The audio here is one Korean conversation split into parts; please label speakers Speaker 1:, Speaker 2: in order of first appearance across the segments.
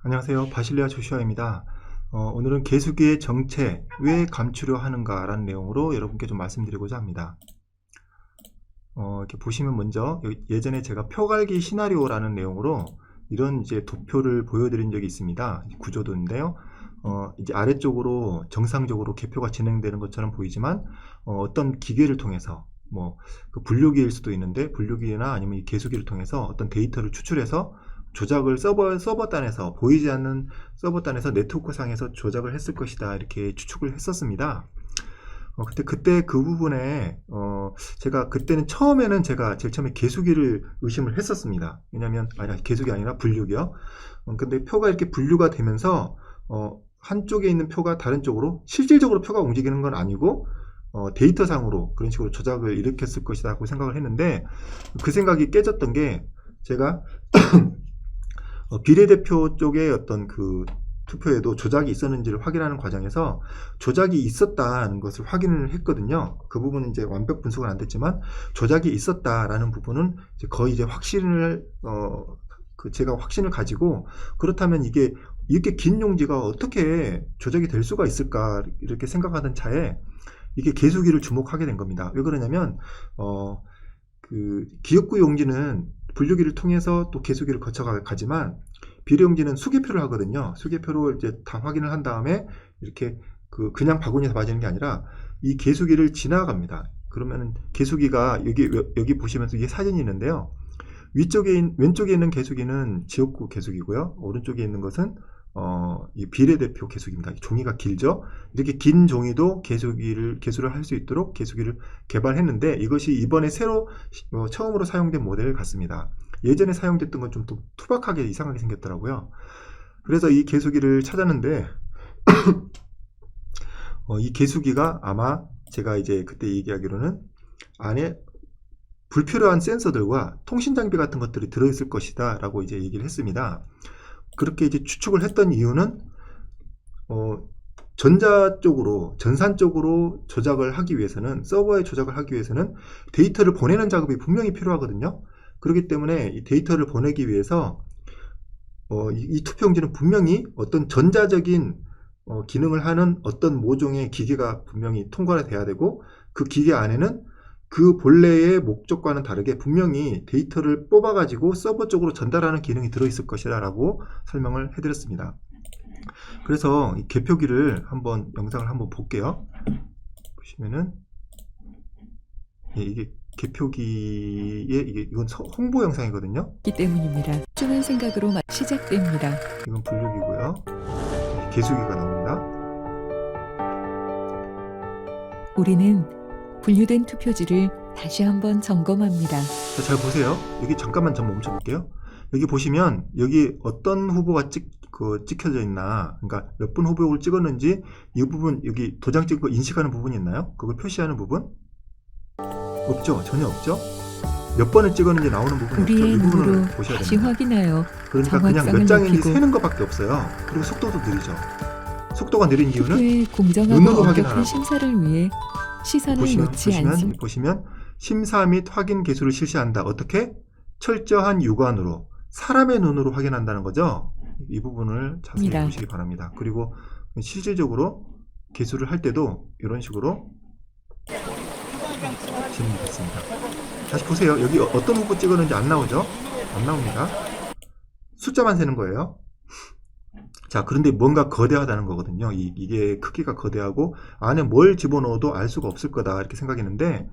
Speaker 1: 안녕하세요. 바실레아 조슈아입니다. 오늘은 개수기의 정체, 왜 감추려 하는가 라는 내용으로 여러분께 좀 말씀드리고자 합니다. 이렇게 보시면 먼저 예전에 제가 표갈기 시나리오라는 내용으로 이런 이제 도표를 보여드린 적이 있습니다. 구조도인데요. 이제 아래쪽으로 정상적으로 개표가 진행되는 것처럼 보이지만 어떤 기계를 통해서 그 분류기일 수도 있는데 분류기나 아니면 이 개수기를 통해서 어떤 데이터를 추출해서 조작을 서버단에서 보이지 않는 서버단에서 네트워크상에서 조작을 했을 것이다 이렇게 추측을 했었습니다. 그때 그 부분에 제가 그때는 처음에는 제가 제일 처음에 개수기를 의심을 했었습니다. 왜냐면 아니 개수기 아니라 분류기요. 근데 표가 이렇게 분류가 되면서 한쪽에 있는 표가 다른 쪽으로 실질적으로 표가 움직이는 건 아니고 데이터상으로 그런 식으로 조작을 일으켰을 것이라고 생각을 했는데 그 생각이 깨졌던 게 제가 비례대표 쪽에 어떤 그 투표에도 조작이 있었는지를 확인하는 과정에서 조작이 있었다는 것을 확인을 했거든요. 그 부분은 이제 완벽 분석은 안 됐지만 조작이 있었다라는 부분은 이제 거의 이제 확신을 제가 확신을 가지고 그렇다면 이게 이렇게 긴 용지가 어떻게 조작이 될 수가 있을까 이렇게 생각하던 차에 이게 개수기를 주목하게 된 겁니다. 왜 그러냐면 그 기역구 용지는 분류기를 통해서 또 개수기를 거쳐가지만 비례용지는 수개표를 하거든요. 수개표로 이제 다 확인을 한 다음에 이렇게 그냥 바구니에서 맞는 게 아니라 이 개수기를 지나갑니다. 그러면은 개수기가 여기 보시면서 이게 사진이 있는데요. 왼쪽에 있는 개수기는 지역구 개수기고요. 오른쪽에 있는 것은 이 비례대표 개수기입니다. 종이가 길죠. 이렇게 긴 종이도 개수를 할 수 있도록 개수기를 개발했는데 이것이 이번에 처음으로 사용된 모델 같습니다. 예전에 사용됐던 건 좀 투박하게 이상하게 생겼더라고요. 그래서 이 개수기를 찾았는데 이 개수기가 아마 제가 이제 그때 얘기하기로는 안에 불필요한 센서들과 통신 장비 같은 것들이 들어있을 것이다 라고 이제 얘기를 했습니다. 그렇게 이제 추측을 했던 이유는 전산 쪽으로 조작을 하기 위해서는 서버에 조작을 하기 위해서는 데이터를 보내는 작업이 분명히 필요하거든요. 그렇기 때문에 이 데이터를 보내기 위해서 이 투표용지는 분명히 어떤 전자적인 기능을 하는 어떤 모종의 기계가 분명히 통과가 돼야 되고 그 기계 안에는 그 본래의 목적과는 다르게 분명히 데이터를 뽑아가지고 서버 쪽으로 전달하는 기능이 들어있을 것이다 라고 설명을 해드렸습니다. 그래서 이 개표기를 영상을 한번 볼게요. 보시면은 이게 개표기에 이건 홍보 영상이거든요.
Speaker 2: 기 때문입니다. 주는 생각으로 시작됩니다.
Speaker 1: 이건 분류기고요. 개수기가 나옵니다.
Speaker 2: 우리는 분류된 투표지를 다시 한번 점검합니다.
Speaker 1: 자, 잘 보세요. 여기 잠깐만 좀 멈춰볼게요. 여기 보시면 여기 어떤 후보가 찍혀져 있나, 그러니까 몇 분 후보를 찍었는지 이 부분 여기 도장 찍고 인식하는 부분이 있나요? 그걸 표시하는 부분? 없죠. 전혀 없죠. 몇 번을 찍었는지 나오는 부분이 없죠.
Speaker 2: 우리의
Speaker 1: 이
Speaker 2: 눈으로
Speaker 1: 부분을 보셔야
Speaker 2: 다시
Speaker 1: 됩니다.
Speaker 2: 확인하여
Speaker 1: 그러니까 그냥 몇
Speaker 2: 정확성을
Speaker 1: 장인지
Speaker 2: 높이고
Speaker 1: 세는 것밖에 없어요. 그리고 속도도 느리죠. 속도가 느린 이유는
Speaker 2: 투표의 공정하고
Speaker 1: 눈으로
Speaker 2: 엄격한
Speaker 1: 확인하라고.
Speaker 2: 심사를 위해 시선을 놓지 않습니다.
Speaker 1: 보시면 심사 및 확인 개수를 실시한다. 어떻게? 철저한 육안으로 사람의 눈으로 확인한다는 거죠. 이 부분을 자세히 보시기 바랍니다. 그리고 실질적으로 개수를 할 때도 이런 식으로 진행이 됐습니다. 다시 보세요. 여기 어떤 후보 찍었는지 안 나오죠? 안 나옵니다. 숫자만 세는 거예요. 자, 그런데 뭔가 거대하다는 거거든요. 이게 크기가 거대하고 안에 뭘 집어넣어도 알 수가 없을 거다 이렇게 생각했는데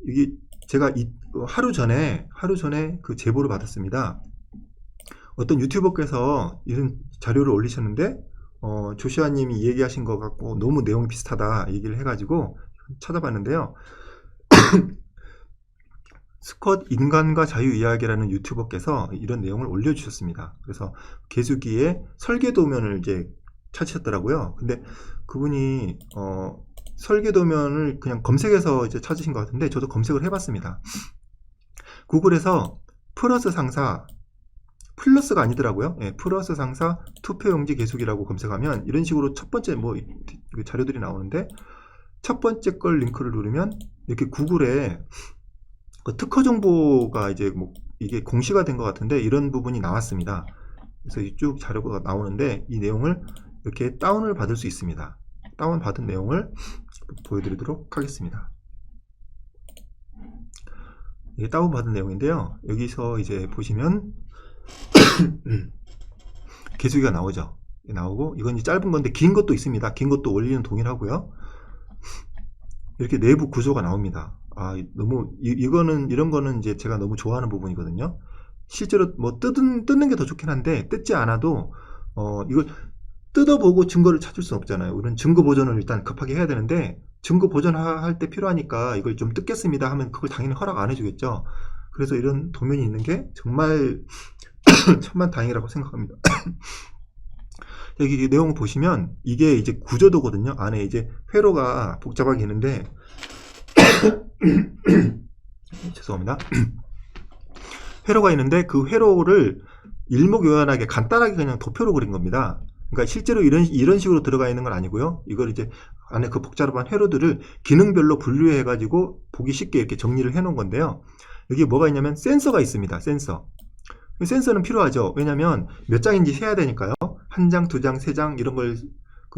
Speaker 1: 이게 제가 하루 전에 그 제보를 받았습니다. 어떤 유튜버께서 이런 자료를 올리셨는데 조시아님이 얘기하신 것 같고 너무 내용이 비슷하다 얘기를 해가지고 찾아봤는데요. 스컷 인간과 자유 이야기라는 유튜버께서 이런 내용을 올려주셨습니다. 그래서 개수기의 설계도면을 이제 찾으셨더라고요. 근데 그분이 설계도면을 그냥 검색해서 이제 찾으신 것 같은데 저도 검색을 해봤습니다. 구글에서 플러스가 아니더라고요. 예, 플러스 상사 투표용지 개수기라고 검색하면 이런 식으로 첫 번째 자료들이 나오는데 첫 번째 걸 링크를 누르면 이렇게 구글에 특허 정보가 이제 이게 공시가 된 것 같은데 이런 부분이 나왔습니다. 그래서 쭉 자료가 나오는데 이 내용을 이렇게 다운을 받을 수 있습니다. 다운 받은 내용을 보여드리도록 하겠습니다. 이게 다운 받은 내용인데요. 여기서 이제 보시면 개수기가 나오죠. 나오고 이건 이제 짧은 건데 긴 것도 있습니다. 긴 것도 원리는 동일하고요. 이렇게 내부 구조가 나옵니다. 너무 이거는 이런 거는 이제 제가 너무 좋아하는 부분이거든요. 실제로 뭐 뜯는 게 더 좋긴 한데 뜯지 않아도 이걸 뜯어보고 증거를 찾을 수는 없잖아요. 우리는 증거 보존을 일단 급하게 해야 되는데 증거 보존할 때 필요하니까 이걸 좀 뜯겠습니다 하면 그걸 당연히 허락 안 해주겠죠. 그래서 이런 도면이 있는 게 정말 천만다행이라고 생각합니다. 여기 내용을 보시면 이게 이제 구조도거든요. 안에 이제 회로가 복잡하게 있는데 죄송합니다. 회로가 있는데 그 회로를 일목요연하게 간단하게 그냥 도표로 그린 겁니다. 그러니까 실제로 이런 식으로 들어가 있는 건 아니고요. 이걸 이제 안에 그 복잡한 회로들을 기능별로 분류해 가지고 보기 쉽게 이렇게 정리를 해 놓은 건데요. 여기 뭐가 있냐면 센서가 있습니다. 센서는 필요하죠. 왜냐면 몇 장인지 세야 되니까요. 한 장, 두 장, 세 장 이런 걸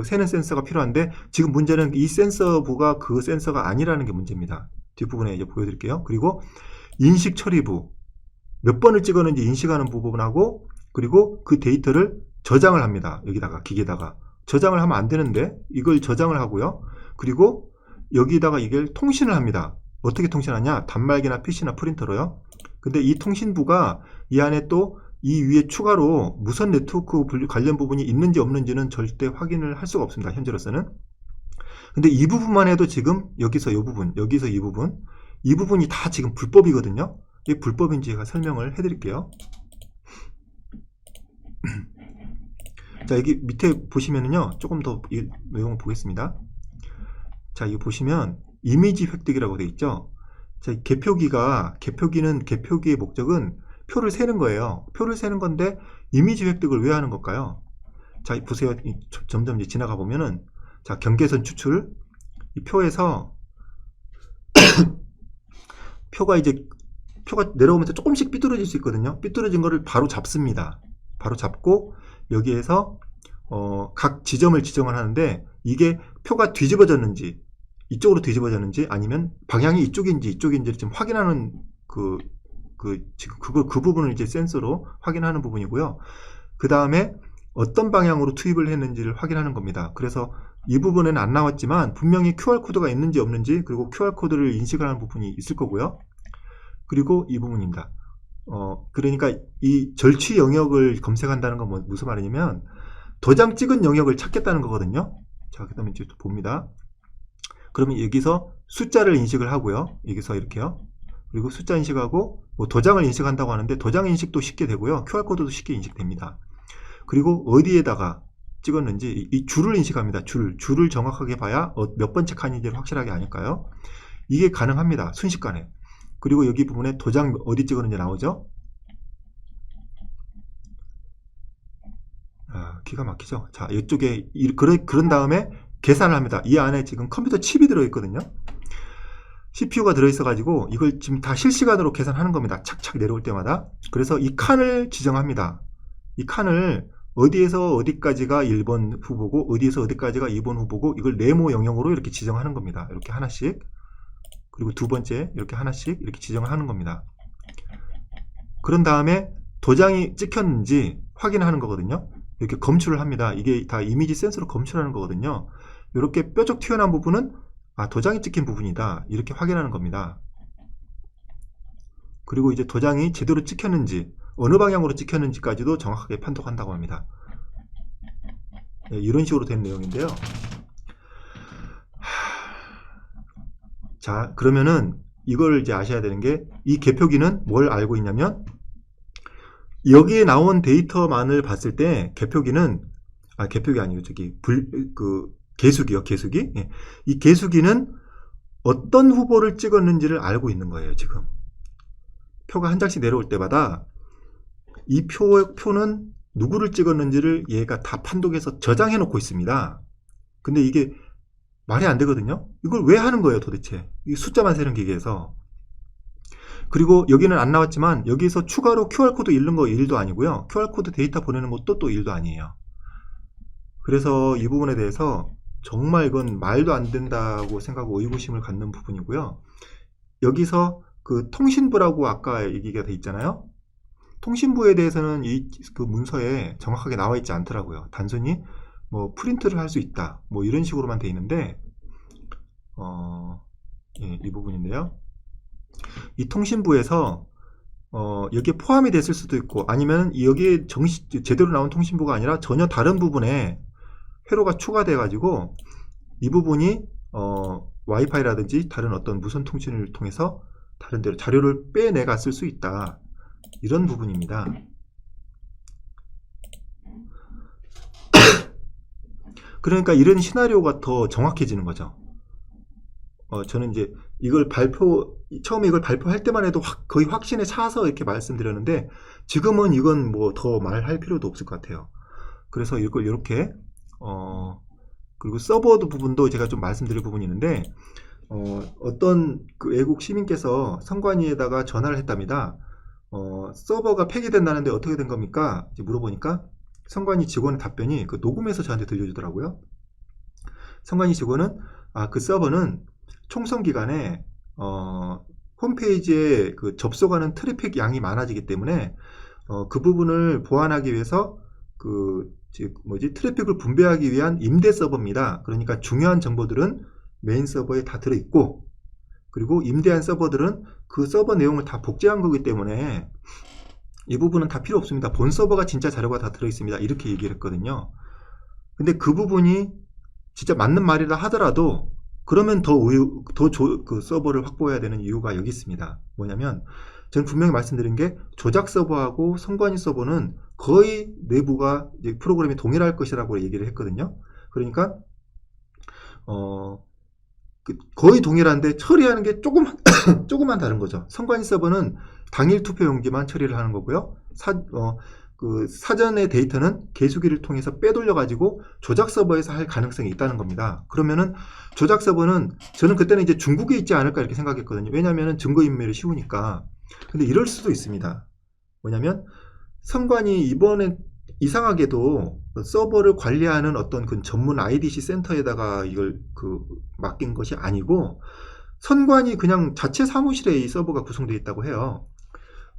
Speaker 1: 세는 센서가 필요한데 지금 문제는 이 센서부가 그 센서가 아니라는 게 문제입니다. 뒷부분에 이제 보여드릴게요. 그리고 인식 처리부 몇 번을 찍었는지 인식하는 부분하고 그리고 그 데이터를 저장을 합니다. 여기다가 기계에다가 저장을 하면 안 되는데 이걸 저장을 하고요. 그리고 여기다가 이걸 통신을 합니다. 어떻게 통신하냐? 단말기나 PC나 프린터로요. 근데 이 통신부가 이 안에 또 이 위에 추가로 무선 네트워크 관련 부분이 있는지 없는지는 절대 확인을 할 수가 없습니다. 현재로서는. 근데 이 부분만 해도 지금 여기서 이 부분, 여기서 이 부분이 다 지금 불법이거든요. 이게 불법인지 제가 설명을 해드릴게요. 자, 여기 밑에 보시면은요, 조금 더 이 내용을 보겠습니다. 자, 이거 보시면 이미지 획득이라고 되어 있죠. 자, 개표기의 목적은 표를 세는 거예요. 표를 세는 건데 이미지 획득을 왜 하는 걸까요? 자, 보세요. 점점 이제 지나가 보면은 자, 경계선 추출 이 표에서 표가 내려오면서 조금씩 삐뚤어질 수 있거든요. 삐뚤어진 거를 바로 잡습니다. 바로 잡고 여기에서 각 지점을 지정을 하는데 이게 표가 뒤집어졌는지 이쪽으로 뒤집어졌는지 아니면 방향이 이쪽인지를 지금 확인하는 그 부분을 이제 센서로 확인하는 부분이고요. 그 다음에 어떤 방향으로 투입을 했는지를 확인하는 겁니다. 그래서 이 부분에는 안 나왔지만 분명히 QR코드가 있는지 없는지 그리고 QR코드를 인식을 하는 부분이 있을 거고요. 그리고 이 부분입니다. 그러니까 이 절취 영역을 검색한다는 건 무슨 말이냐면 도장 찍은 영역을 찾겠다는 거거든요. 자, 그 다음에 이제 봅니다. 그러면 여기서 숫자를 인식을 하고요. 여기서 이렇게요. 그리고 숫자 인식하고 뭐 도장을 인식한다고 하는데 도장 인식도 쉽게 되고요. QR코드도 쉽게 인식됩니다. 그리고 어디에다가 찍었는지 이 줄을 인식합니다. 줄을 정확하게 봐야 몇 번째 칸인지를 확실하게 아니까요. 이게 가능합니다. 순식간에. 그리고 여기 부분에 도장 어디 찍었는지 나오죠. 기가 막히죠. 자, 이쪽에 그런 다음에 계산을 합니다. 이 안에 지금 컴퓨터 칩이 들어있거든요. CPU가 들어있어 가지고 이걸 지금 다 실시간으로 계산하는 겁니다. 착착 내려올 때마다. 그래서 이 칸을 지정합니다. 이 칸을 어디에서 어디까지가 1번 후보고 어디에서 어디까지가 2번 후보고 이걸 네모 영역으로 이렇게 지정하는 겁니다. 이렇게 하나씩. 그리고 두 번째 이렇게 하나씩 이렇게 지정을 하는 겁니다. 그런 다음에 도장이 찍혔는지 확인하는 거거든요. 이렇게 검출을 합니다. 이게 다 이미지 센서로 검출하는 거거든요. 이렇게 뾰족 튀어나온 부분은 도장이 찍힌 부분이다. 이렇게 확인하는 겁니다. 그리고 이제 도장이 제대로 찍혔는지 어느 방향으로 찍혔는지까지도 정확하게 판독한다고 합니다. 네, 이런 식으로 된 내용인데요. 자, 그러면은 이걸 이제 아셔야 되는 게 이 개표기는 뭘 알고 있냐면 여기에 나온 데이터만을 봤을 때 개표기는 개표기 아니고 개수기. 예. 이 개수기는 어떤 후보를 찍었는지를 알고 있는 거예요, 지금. 표가 한 장씩 내려올 때마다 이 표는 누구를 찍었는지를 얘가 다 판독해서 저장해 놓고 있습니다. 근데 이게 말이 안 되거든요. 이걸 왜 하는 거예요, 도대체? 이 숫자만 세는 기계에서. 그리고 여기는 안 나왔지만 여기서 추가로 QR코드 읽는 거 일도 아니고요. QR코드 데이터 보내는 것도 또 일도 아니에요. 그래서 이 부분에 대해서 정말 이건 말도 안 된다고 생각하고 의구심을 갖는 부분이고요. 여기서 그 통신부라고 아까 얘기가 돼 있잖아요. 통신부에 대해서는 그 문서에 정확하게 나와 있지 않더라고요. 단순히 뭐 프린트를 할 수 있다, 뭐 이런 식으로만 돼 있는데, 예, 이 부분인데요. 이 통신부에서 여기에 포함이 됐을 수도 있고, 아니면 여기에 제대로 나온 통신부가 아니라 전혀 다른 부분에 회로가 추가돼 가지고 이 부분이 와이파이라든지 다른 어떤 무선 통신을 통해서 다른 데로 자료를 빼내가 쓸 수 있다, 이런 부분입니다. 그러니까 이런 시나리오가 더 정확해지는 거죠. 저는 이제 이걸 처음에 이걸 발표할 때만 해도 거의 확신에 차서 이렇게 말씀드렸는데, 지금은 이건 뭐 더 말할 필요도 없을 것 같아요. 그래서 이걸 이렇게, 그리고 서버 부분도 제가 좀 말씀드릴 부분이 있는데, 어떤 그 외국 시민께서 선관위에다가 전화를 했답니다. 서버가 폐기된다는데 어떻게 된 겁니까? 이제 물어보니까 선관위 직원의 답변이 그 녹음해서 저한테 들려주더라고요. 선관위 직원은 그 서버는 총선 기간에 홈페이지에 그 접속하는 트래픽 양이 많아지기 때문에 그 부분을 보완하기 위해서 트래픽을 분배하기 위한 임대 서버입니다. 그러니까 중요한 정보들은 메인 서버에 다 들어있고, 그리고 임대한 서버들은 그 서버 내용을 다 복제한 거기 때문에 이 부분은 다 필요 없습니다. 본 서버가 진짜 자료가 다 들어있습니다. 이렇게 얘기를 했거든요. 근데 그 부분이 진짜 맞는 말이라 하더라도, 그러면 그 서버를 확보해야 되는 이유가 여기 있습니다. 뭐냐면, 저는 분명히 말씀드린 게, 조작 서버하고 선관위 서버는 거의 내부가 이제 프로그램이 동일할 것이라고 얘기를 했거든요. 그러니까 거의 동일한데 처리하는 게 조금만 다른 거죠. 선관위 서버는 당일 투표용지만 처리를 하는 거고요. 사전의 데이터는 개수기를 통해서 빼돌려 가지고 조작 서버에서 할 가능성이 있다는 겁니다. 그러면은 조작 서버는, 저는 그때는 이제 중국에 있지 않을까 이렇게 생각했거든요. 왜냐하면 증거인멸이 쉬우니까. 근데 이럴 수도 있습니다. 뭐냐면 선관위 이번에 이상하게도 서버를 관리하는 어떤 그 전문 IDC 센터에다가 이걸 맡긴 것이 아니고, 선관위 그냥 자체 사무실에 이 서버가 구성되어 있다고 해요.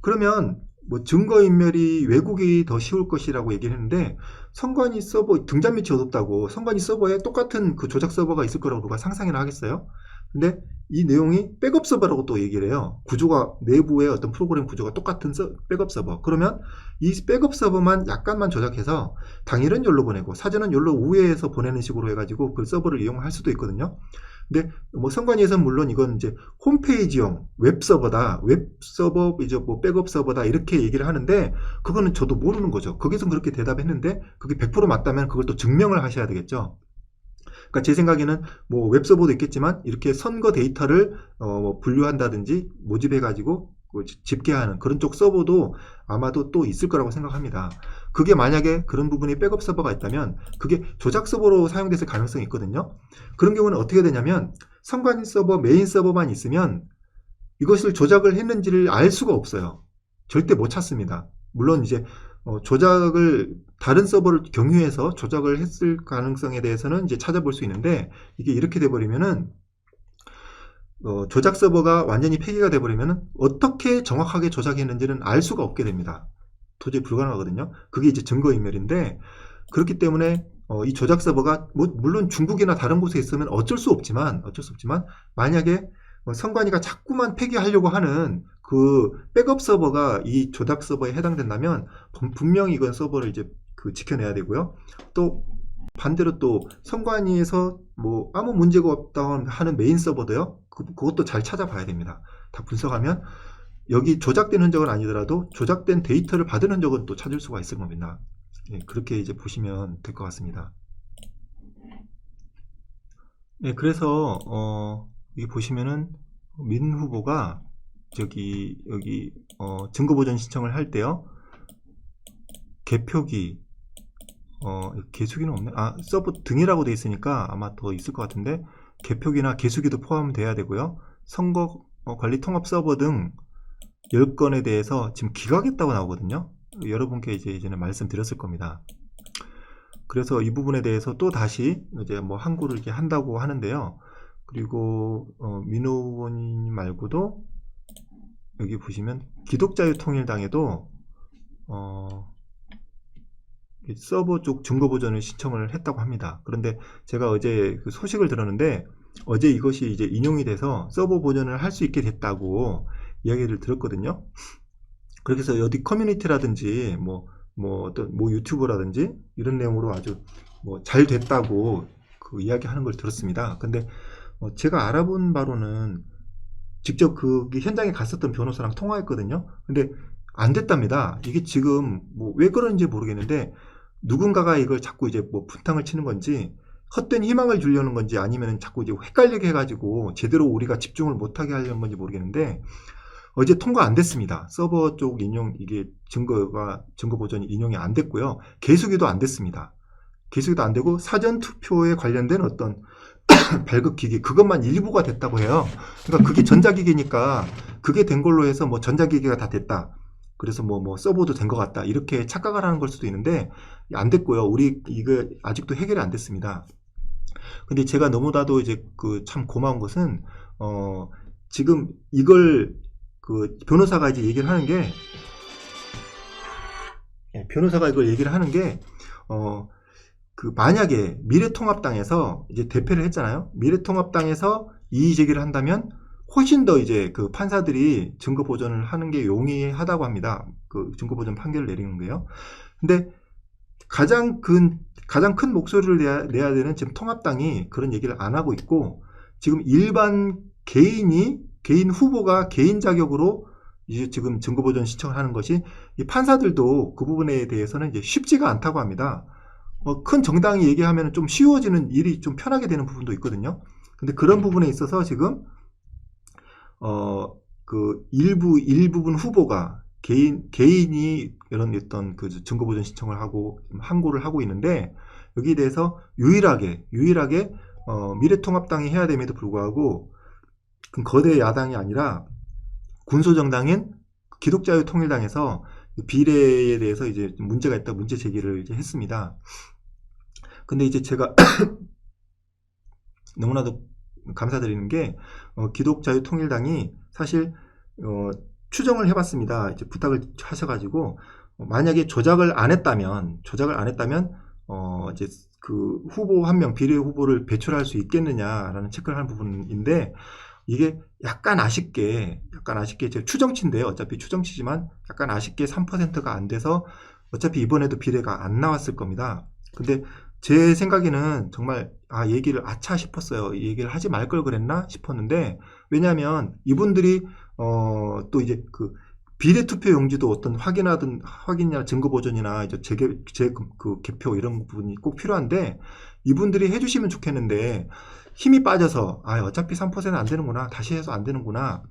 Speaker 1: 그러면 뭐 증거인멸이 외국이 더 쉬울 것이라고 얘기를 했는데, 선관위 서버 등잔 밑이 어둡다고 선관위 서버에 똑같은 그 조작 서버가 있을 거라고 누가 상상이나 하겠어요? 근데 이 내용이 백업 서버라고 또 얘기를 해요. 구조가, 내부의 어떤 프로그램 구조가 똑같은 백업 서버. 그러면 이 백업 서버만 약간만 조작해서 당일은 열로 보내고 사전은 열로 우회해서 보내는 식으로 해가지고 그 서버를 이용할 수도 있거든요. 근데 뭐 선관위에서는 물론 이건 이제 홈페이지용 웹 서버다, 웹 서버 이제 뭐 백업 서버다 이렇게 얘기를 하는데, 그거는 저도 모르는 거죠. 거기서 그렇게 대답했는데 그게 100% 맞다면 그걸 또 증명을 하셔야 되겠죠. 그러니까 제 생각에는 뭐 웹서버도 있겠지만 이렇게 선거 데이터를 뭐 분류한다든지 모집해가지고 집계하는 그런 쪽 서버도 아마도 또 있을 거라고 생각합니다. 그게 만약에 그런 부분이 백업 서버가 있다면 그게 조작 서버로 사용됐을 가능성이 있거든요. 그런 경우는 어떻게 되냐면, 선관위 서버, 메인 서버만 있으면 이것을 조작을 했는지를 알 수가 없어요. 절대 못 찾습니다. 물론 이제 조작을 다른 서버를 경유해서 조작을 했을 가능성에 대해서는 이제 찾아볼 수 있는데, 이게 이렇게 돼버리면은 조작 서버가 완전히 폐기가 돼버리면은 어떻게 정확하게 조작했는지는 알 수가 없게 됩니다. 도저히 불가능하거든요. 그게 이제 증거인멸인데, 그렇기 때문에 이 조작 서버가 물론 중국이나 다른 곳에 있으면 어쩔 수 없지만 만약에 선관위가 자꾸만 폐기하려고 하는 그 백업 서버가 이 조작 서버에 해당된다면 분명히 이건 서버를 이제 지켜내야 되고요. 또 반대로 또 선관위에서 뭐 아무 문제가 없다고 하는 메인 서버도요. 그것도 잘 찾아봐야 됩니다. 다 분석하면 여기 조작된 흔적은 아니더라도 조작된 데이터를 받은 흔적은 또 찾을 수가 있을 겁니다. 예, 그렇게 이제 보시면 될 것 같습니다. 네, 그래서 여기 보시면은 민 후보가 여기 증거보전 신청을 할 때요, 개표기 개수기는 없네. 서버 등이라고 돼 있으니까 아마 더 있을 것 같은데, 개표기나 개수기도 포함돼야 되고요. 선거 관리 통합 서버 등 10건에 대해서 지금 기각했다고 나오거든요. 여러분께 이제 예전에 말씀드렸을 겁니다. 그래서 이 부분에 대해서 또 다시 이제 뭐 항고를 이렇게 한다고 하는데요. 그리고 민호 후보님 말고도 여기 보시면 기독자유통일당에도 서버 쪽 증거 보존을 신청을 했다고 합니다. 그런데 제가 어제 그 소식을 들었는데 어제 이것이 이제 인용이 돼서 서버 보존을 할 수 있게 됐다고 이야기를 들었거든요. 그래서 어디 커뮤니티라든지 어떤 유튜브라든지 이런 내용으로 아주 잘 됐다고 그 이야기하는 걸 들었습니다. 근데 제가 알아본 바로는 직접 그 현장에 갔었던 변호사랑 통화했거든요. 근데 안 됐답니다. 이게 지금 왜 그런지 모르겠는데 누군가가 이걸 자꾸 이제 분탕을 치는 건지 헛된 희망을 주려는 건지 아니면 자꾸 이제 헷갈리게 해가지고 제대로 우리가 집중을 못하게 하려는 건지 모르겠는데 어제 통과 안 됐습니다. 서버 쪽 인용 이게 증거 보존이 인용이 안 됐고요. 개수기도 안 됐습니다. 개수기도 안 되고 사전 투표에 관련된 어떤 발급기기 그것만 일부가 됐다고 해요. 그러니까 그게 전자기기니까 그게 된 걸로 해서 전자기기가 다 됐다. 그래서 서버도 된 것 같다. 이렇게 착각을 하는 걸 수도 있는데 안 됐고요. 우리 이거 아직도 해결이 안 됐습니다. 근데 제가 너무나도 이제 참 고마운 것은 지금 이걸 변호사가 이제 얘기를 하는 게 만약에 미래통합당에서 이제 대패를 했잖아요. 미래통합당에서 이의 제기를 한다면 훨씬 더 이제 그 판사들이 증거 보존을 하는 게 용이하다고 합니다. 그 증거 보존 판결을 내리는 거예요. 근데 가장 큰 목소리를 내야 되는 지금 통합당이 그런 얘기를 안 하고 있고 지금 일반 개인 후보가 개인 자격으로 이제 지금 증거 보존 신청을 하는 것이 이 판사들도 그 부분에 대해서는 이제 쉽지가 않다고 합니다. 큰 정당이 얘기하면 좀 쉬워지는 일이 좀 편하게 되는 부분도 있거든요. 근데 그런 부분에 있어서 지금 일부분 후보가 개인이 이런 어떤 그 증거 보존 신청을 하고 항고를 하고 있는데 여기에 대해서 유일하게 미래통합당이 해야 됨에도 불구하고 거대 야당이 아니라 군소정당인 기독자유통일당에서 비례에 대해서 이제 문제가 있다 문제 제기를 이제 했습니다. 근데 이제 제가 너무나도 감사드리는 게 기독자유통일당이 사실 추정을 해봤습니다. 이제 부탁을 하셔가지고 만약에 조작을 안 했다면 이제 그 후보 한 명 비례 후보를 배출할 수 있겠느냐라는 체크를 하는 부분인데 이게 약간 아쉽게 제 추정치인데요. 어차피 추정치지만 약간 아쉽게 3%가 안 돼서 어차피 이번에도 비례가 안 나왔을 겁니다. 근데 제 생각에는 정말 얘기를 아차 싶었어요. 이 얘기를 하지 말 걸 그랬나 싶었는데 왜냐하면 이분들이 또 이제 그 비례 투표 용지도 어떤 확인이나 증거 보존이나 이제 그 개표 이런 부분이 꼭 필요한데 이분들이 해주시면 좋겠는데 힘이 빠져서 어차피 3%는 안 되는구나 다시 해서 안 되는구나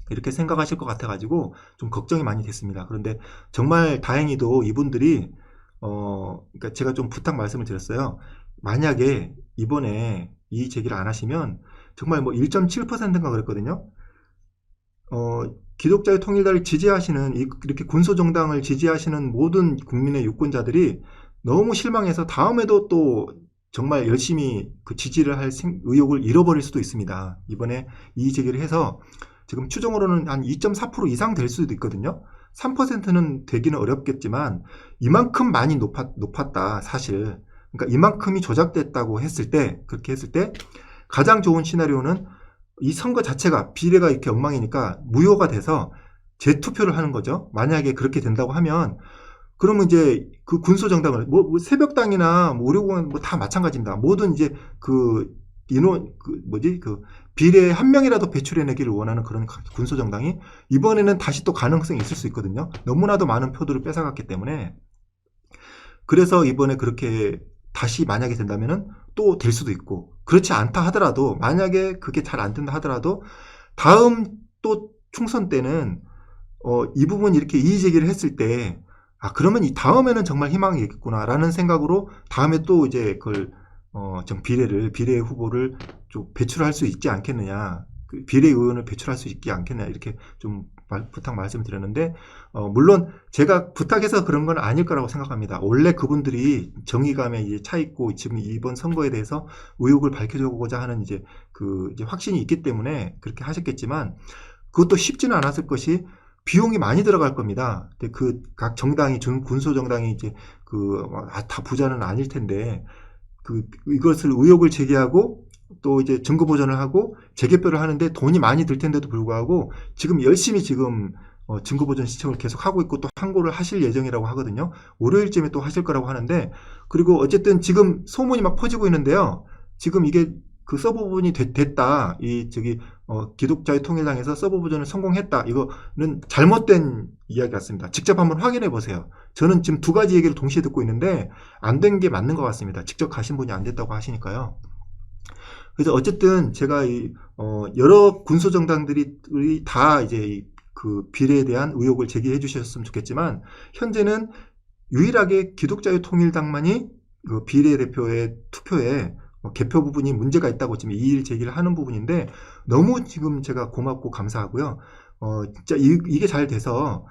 Speaker 1: 이렇게 생각하실 것 같아가지고 좀 걱정이 많이 됐습니다. 그런데 정말 다행히도 이분들이 그러니까 제가 좀 부탁 말씀을 드렸어요. 만약에 이번에 이의 제기를 안 하시면 정말 1.7%인가 그랬거든요. 기독자유통일당을 지지하시는 이렇게 군소정당을 지지하시는 모든 국민의 유권자들이 너무 실망해서 다음에도 또 정말 열심히 그 지지를 할 의욕을 잃어버릴 수도 있습니다. 이번에 이의 제기를 해서 지금 추정으로는 한 2.4% 이상 될 수도 있거든요. 3%는 되기는 어렵겠지만 이만큼 많이 높았다 사실. 그러니까 이만큼이 조작됐다고 그렇게 했을 때 가장 좋은 시나리오는 이 선거 자체가 비례가 이렇게 엉망이니까 무효가 돼서 재투표를 하는 거죠. 만약에 그렇게 된다고 하면 그러면 이제 그 군소정당을 새벽당이나 우려공원 다 마찬가지입니다. 모든 이제 비례 한 명이라도 배출해내기를 원하는 그런 군소정당이 이번에는 다시 또 가능성이 있을 수 있거든요. 너무나도 많은 표들을 뺏어갔기 때문에 그래서 이번에 그렇게 다시 만약에 된다면은 또 될 수도 있고 그렇지 않다 하더라도 만약에 그게 잘 안 된다 하더라도 다음 또 총선 때는 이 부분 이렇게 이의 제기를 했을 때 그러면 이 다음에는 정말 희망이 있겠구나 라는 생각으로 다음에 또 이제 그걸 좀 비례 후보를 좀 배출할 수 있지 않겠느냐 비례 의원을 배출할 수 있지 않겠냐 이렇게 좀 부탁 말씀드렸는데 물론 제가 부탁해서 그런 건 아닐 거라고 생각합니다. 원래 그분들이 정의감에 이제 차 있고 지금 이번 선거에 대해서 의혹을 밝혀주고자 하는 이제 확신이 있기 때문에 그렇게 하셨겠지만 그것도 쉽지는 않았을 것이 비용이 많이 들어갈 겁니다. 그 각 정당이 군소 정당이 이제 다 부자는 아닐 텐데 이것을 의혹을 제기하고 또 이제 증거 보전을 하고 재개표를 하는데 돈이 많이 들 텐데도 불구하고 지금 열심히 증거 보전 신청을 계속 하고 있고 또 항고를 하실 예정이라고 하거든요. 월요일쯤에 또 하실 거라고 하는데 그리고 어쨌든 지금 소문이 막 퍼지고 있는데요. 지금 이게 그 서버 부분이 됐다. 기독자유 통일당에서 서버 보전을 성공했다. 이거는 잘못된 이야기 같습니다. 직접 한번 확인해 보세요. 저는 지금 두 가지 얘기를 동시에 듣고 있는데 안 된 게 맞는 것 같습니다. 직접 가신 분이 안 됐다고 하시니까요. 그래서 어쨌든 제가 여러 군소정당들이 다 이제 그 비례에 대한 의혹을 제기해 주셨으면 좋겠지만 현재는 유일하게 기독자유 통일당만이 그 비례대표의 투표에 개표 부분이 문제가 있다고 지금 이의 제기를 하는 부분인데 너무 지금 제가 고맙고 감사하고요. 진짜 이게 잘 돼서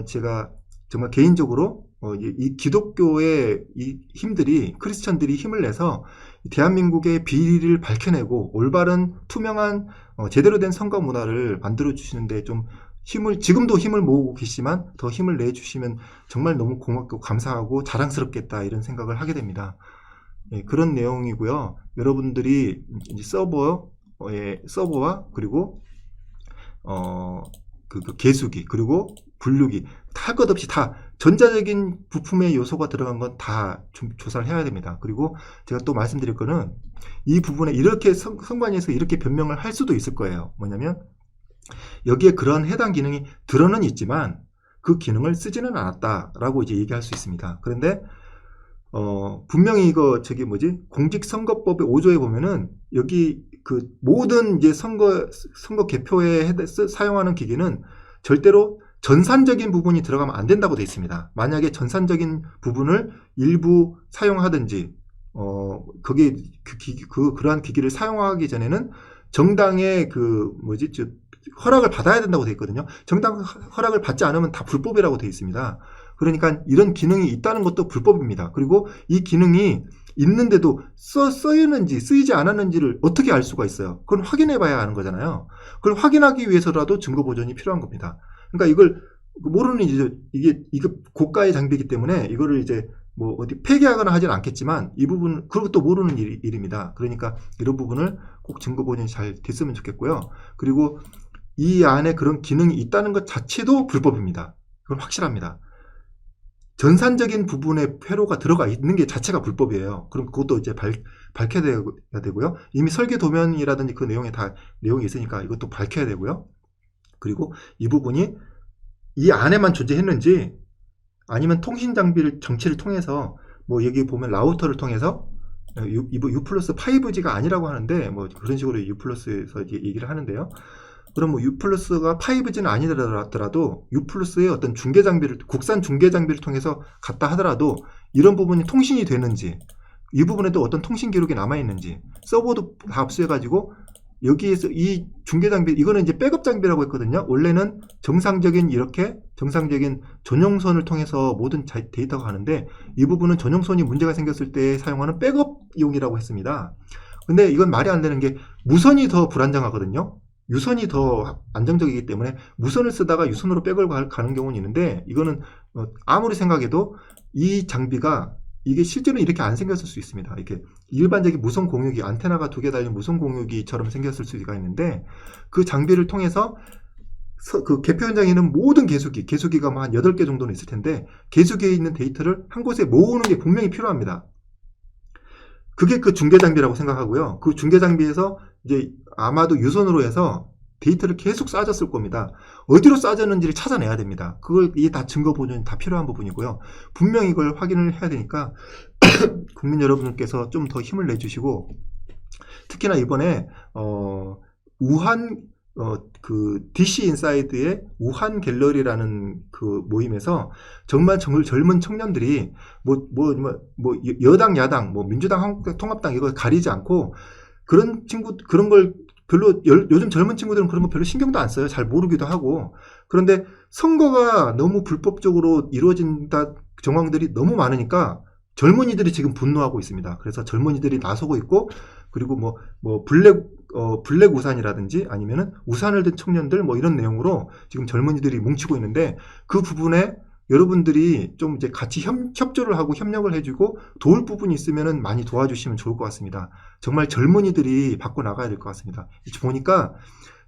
Speaker 1: 제가 정말 개인적으로 이 기독교의 이 크리스천들이 힘을 내서 대한민국의 비리를 밝혀내고 올바른 투명한 제대로 된 선거 문화를 만들어 주시는데 좀 지금도 힘을 모으고 계시지만 더 힘을 내주시면 정말 너무 고맙고 감사하고 자랑스럽겠다 이런 생각을 하게 됩니다. 예, 그런 내용이고요. 여러분들이 이제 서버와 그리고 개수기 그리고 분류기 할 것 없이 다 전자적인 부품의 요소가 들어간 건 다 조사를 해야 됩니다. 그리고 제가 또 말씀드릴 거는 이 부분에 이렇게 선관위에서 이렇게 변명을 할 수도 있을 거예요. 뭐냐면 여기에 그런 해당 기능이 들어는 있지만 그 기능을 쓰지는 않았다라고 이제 얘기할 수 있습니다. 그런데 분명히 이거 공직선거법의 5조에 보면은 여기 그 모든 이제 선거 개표에 사용하는 기기는 절대로 전산적인 부분이 들어가면 안 된다고 되어 있습니다. 만약에 전산적인 부분을 일부 사용하든지 그러한 기기를 사용하기 전에는 정당의 허락을 받아야 된다고 되어 있거든요. 정당 허락을 받지 않으면 다 불법이라고 되어 있습니다. 그러니까 이런 기능이 있다는 것도 불법입니다. 그리고 이 기능이 있는데도 쓰이는지 쓰이지 않았는지를 어떻게 알 수가 있어요? 그건 확인해 봐야 하는 거잖아요. 그걸 확인하기 위해서라도 증거 보존이 필요한 겁니다. 그러니까 이걸 모르는 이게 고가의 장비이기 때문에 이거를 이제 어디 폐기하거나 하진 않겠지만 이 부분 그것도 모르는 일입니다. 그러니까 이런 부분을 꼭 증거 보존이 잘 됐으면 좋겠고요. 그리고 이 안에 그런 기능이 있다는 것 자체도 불법입니다. 그건 확실합니다. 전산적인 부분에 회로가 들어가 있는 게 자체가 불법이에요. 그럼 그것도 이제 밝혀야 되고요. 이미 설계 도면이라든지 그 내용에 다 내용이 있으니까 이것도 밝혀야 되고요. 그리고 이 부분이 이 안에만 존재했는지 아니면 통신 정치를 통해서 여기 보면 라우터를 통해서 U 플러스 5G가 아니라고 하는데 그런 식으로 U 플러스에서 얘기를 하는데요. 그럼 U 플러스가 5G는 아니더라도 U 플러스의 어떤 국산 중계 장비를 통해서 갔다 하더라도 이런 부분이 통신이 되는지 이 부분에도 어떤 통신 기록이 남아있는지 서버도 다 압수해가지고 여기에서 이 중계 장비 이거는 이제 백업 장비라고 했거든요. 원래는 정상적인 전용선을 통해서 모든 데이터가 가는데 이 부분은 전용선이 문제가 생겼을 때 사용하는 백업용이라고 했습니다. 근데 이건 말이 안 되는 게 무선이 더 불안정하거든요. 유선이 더 안정적이기 때문에 무선을 쓰다가 유선으로 백업을 가는 경우는 있는데 이거는 아무리 생각해도 이 장비가 이게 실제로 이렇게 안 생겼을 수 있습니다. 이렇게 일반적인 무선 공유기, 안테나가 2개 달린 무선 공유기처럼 생겼을 수가 있는데 그 장비를 통해서 그 개표 현장에 있는 모든 개수기가 한 8개 정도는 있을 텐데 개수기에 있는 데이터를 한 곳에 모으는 게 분명히 필요합니다. 그게 그 중계 장비라고 생각하고요. 그 중계 장비에서 이제 아마도 유선으로 해서 데이터를 계속 싸졌을 겁니다. 어디로 싸졌는지를 찾아내야 됩니다. 이게 다 증거 보존이 다 필요한 부분이고요. 분명히 이걸 확인을 해야 되니까 국민 여러분께서 좀 더 힘을 내주시고 특히나 이번에 우한 DC 인사이드의 우한 갤러리라는 그 모임에서 정말 젊은 청년들이 여당 야당 민주당 한국통합당 이거 가리지 않고 그런 걸 별로 요즘 젊은 친구들은 그런 거 별로 신경도 안 써요. 잘 모르기도 하고. 그런데 선거가 너무 불법적으로 이루어진다 정황들이 너무 많으니까 젊은이들이 지금 분노하고 있습니다. 그래서 젊은이들이 나서고 있고, 그리고 블랙 우산이라든지 아니면은 우산을 든 청년들 뭐 이런 내용으로 지금 젊은이들이 뭉치고 있는데, 그 부분에 여러분들이 좀 이제 같이 협조를 하고 협력을 해주고 도울 부분이 있으면은 많이 도와주시면 좋을 것 같습니다. 정말 젊은이들이 바꿔 나가야 될 것 같습니다. 보니까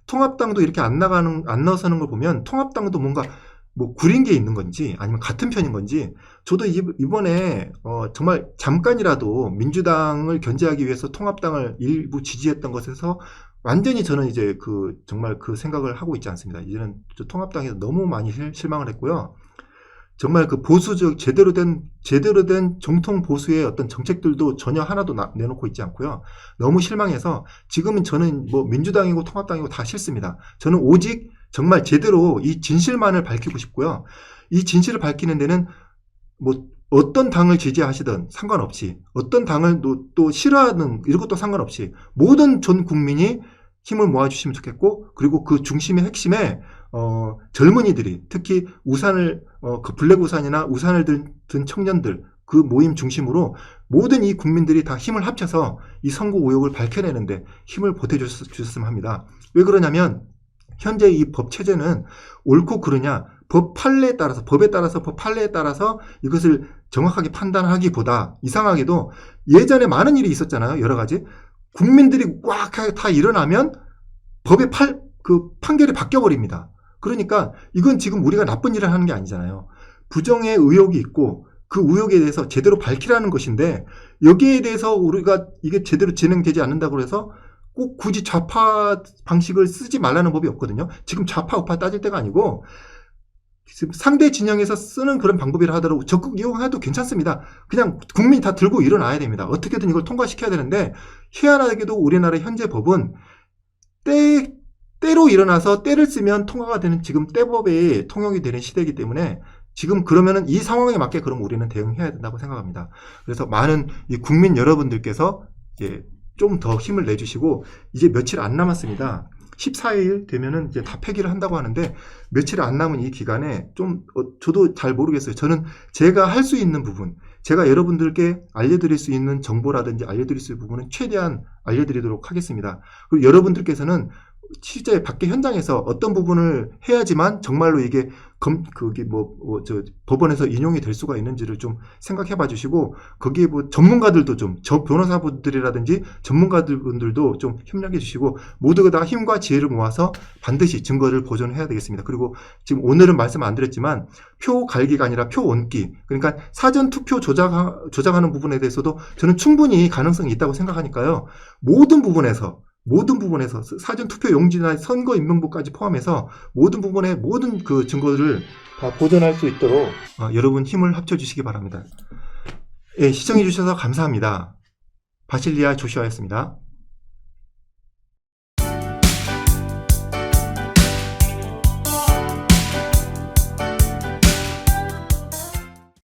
Speaker 1: 통합당도 이렇게 안 나서는 걸 보면 통합당도 뭔가 뭐 구린 게 있는 건지 아니면 같은 편인 건지, 저도 이번에 정말 잠깐이라도 민주당을 견제하기 위해서 통합당을 일부 지지했던 것에서 완전히 저는 이제 정말 그 생각을 하고 있지 않습니다. 이제는 통합당에서 너무 많이 실망을 했고요. 정말 그 보수적 제대로 된 정통 보수의 어떤 정책들도 전혀 하나도 내놓고 있지 않고요. 너무 실망해서 지금은 저는 뭐 민주당이고 통합당이고 다 싫습니다. 저는 오직 정말 제대로 이 진실만을 밝히고 싶고요. 이 진실을 밝히는 데는 뭐 어떤 당을 지지하시든 상관없이, 어떤 당을 또 싫어하는 이런 것도 상관없이 모든 전 국민이 힘을 모아주시면 좋겠고, 그리고 그 중심의 핵심에 젊은이들이, 특히 그 블랙 우산이나 우산을 든 청년들, 그 모임 중심으로 모든 이 국민들이 다 힘을 합쳐서 이 선거 의혹을 밝혀내는데 힘을 보태주셨으면 합니다. 왜 그러냐면 현재 이 법 체제는 옳고 그르냐, 법의 판례에 따라서 이것을 정확하게 판단하기보다, 이상하게도 예전에 많은 일이 있었잖아요. 여러 가지 국민들이 꽉 다 일어나면 법의 판결이 바뀌어버립니다. 그러니까 이건 지금 우리가 나쁜 일을 하는 게 아니잖아요. 부정의 의혹이 있고 그 의혹에 대해서 제대로 밝히라는 것인데, 여기에 대해서 우리가 이게 제대로 진행되지 않는다고 해서 꼭 굳이 좌파 방식을 쓰지 말라는 법이 없거든요. 지금 좌파 우파 따질 때가 아니고 지금 상대 진영에서 쓰는 그런 방법이라 하더라도 적극 이용해도 괜찮습니다. 그냥 국민이 다 들고 일어나야 됩니다. 어떻게든 이걸 통과시켜야 되는데, 희한하게도 우리나라 현재 법은 때로 일어나서 때를 쓰면 통과가 되는 지금 때법에 통용이 되는 시대이기 때문에, 지금 그러면은 이 상황에 맞게 그럼 우리는 대응해야 된다고 생각합니다. 그래서 많은 이 국민 여러분들께서 이제 좀 더 힘을 내주시고, 이제 며칠 안 남았습니다. 14일 되면은 이제 다 폐기를 한다고 하는데, 며칠 안 남은 이 기간에 저도 잘 모르겠어요. 저는 제가 할 수 있는 부분, 제가 여러분들께 알려드릴 수 있는 정보라든지 알려드릴 수 있는 부분은 최대한 알려드리도록 하겠습니다. 그리고 여러분들께서는 실제 밖에 현장에서 어떤 부분을 해야지만 정말로 이게 법원에서 인용이 될 수가 있는지를 좀 생각해 봐 주시고, 거기에 뭐 전문가들도 변호사분들이라든지 전문가들분들도 좀 협력해 주시고, 모두가 다 힘과 지혜를 모아서 반드시 증거를 보존해야 되겠습니다. 그리고 지금 오늘은 말씀 안 드렸지만 표 갈기가 아니라 표 얹기, 그러니까 사전 투표 조작하는 부분에 대해서도 저는 충분히 가능성이 있다고 생각하니까요. 모든 부분에서 사전 투표 용지나 선거 인명부까지 포함해서 모든 부분에 모든 그 증거들을 다 보존할 수 있도록 여러분 힘을 합쳐 주시기 바랍니다. 예, 시청해 주셔서 감사합니다. 바실리아 조슈아였습니다.